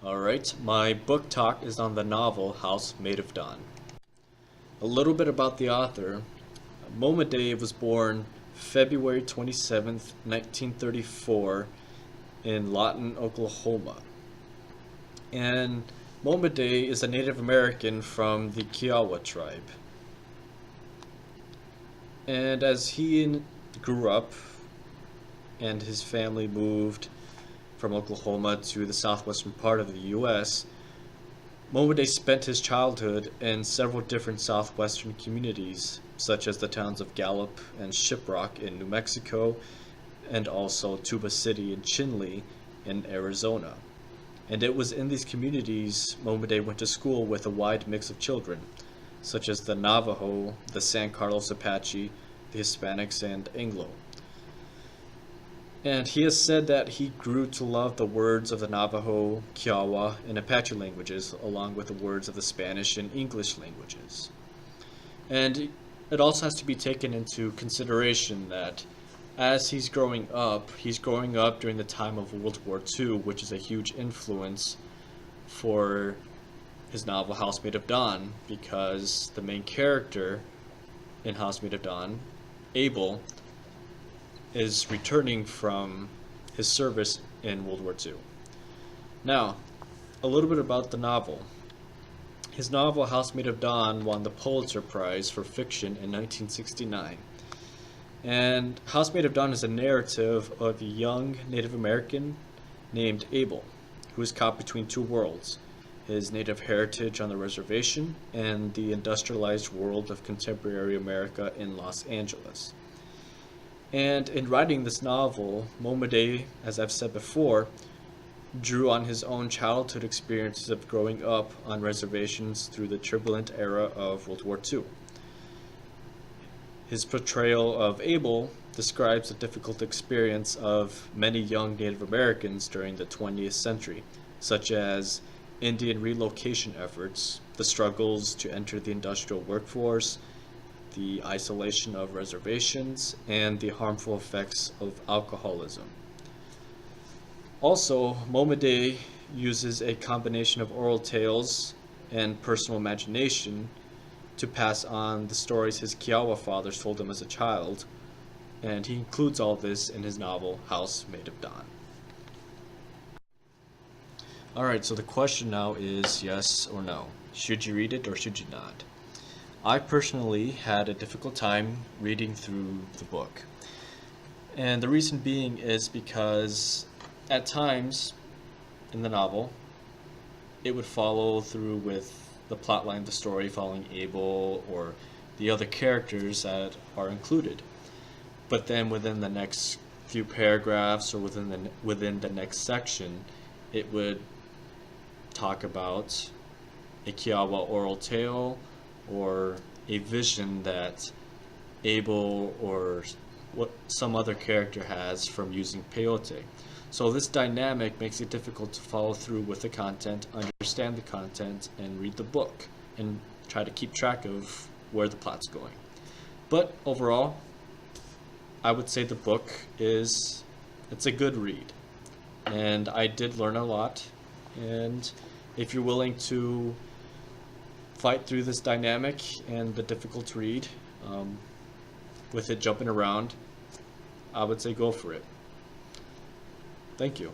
Alright, my book talk is on the novel House Made of Dawn. A little bit about the author. Momaday was born February 27th, 1934 in Lawton, Oklahoma. And Momaday is a Native American from the Kiowa tribe. And as he grew up and his family moved from Oklahoma to the southwestern part of the U.S., Momaday spent his childhood in several different southwestern communities, such as the towns of Gallup and Shiprock in New Mexico, and also Tuba City and Chinle in Arizona. And it was in these communities Momaday went to school with a wide mix of children, such as the Navajo, the San Carlos Apache, the Hispanics, and Anglo. And he has said that he grew to love the words of the Navajo, Kiowa, and Apache languages, along with the words of the Spanish and English languages. And it also has to be taken into consideration that as he's growing up during the time of World War II, which is a huge influence for his novel House Made of Dawn, because the main character in House Made of Dawn, Abel, is returning from his service in World War II. Now, a little bit about the novel. His novel House Made of Dawn won the Pulitzer Prize for fiction in 1969. And House Made of Dawn is a narrative of a young Native American named Abel, who is caught between two worlds, his native heritage on the reservation and the industrialized world of contemporary America in Los Angeles. And in writing this novel, Momaday, as I've said before, drew on his own childhood experiences of growing up on reservations through the turbulent era of World War II. His portrayal of Abel describes the difficult experience of many young Native Americans during the 20th century, such as Indian relocation efforts, the struggles to enter the industrial workforce, the isolation of reservations, and the harmful effects of alcoholism. Also, Momaday uses a combination of oral tales and personal imagination to pass on the stories his Kiowa fathers told him as a child, and he includes all this in his novel House Made of Dawn. Alright, so the question now is yes or no. Should you read it or should you not? I personally had a difficult time reading through the book. And the reason being is because at times in the novel, it would follow through with the plotline of the story following Abel or the other characters that are included. But then within the next few paragraphs or within the next section, it would talk about a Kiowa oral tale or a vision that Abel or what some other character has from using peyote. So this dynamic makes it difficult to follow through with the content, understand the content, and read the book, and try to keep track of where the plot's going. But overall, I would say the book it's a good read. And I did learn a lot, and if you're willing to fight through this dynamic and the difficult read, with it jumping around, I would say go for it. Thank you.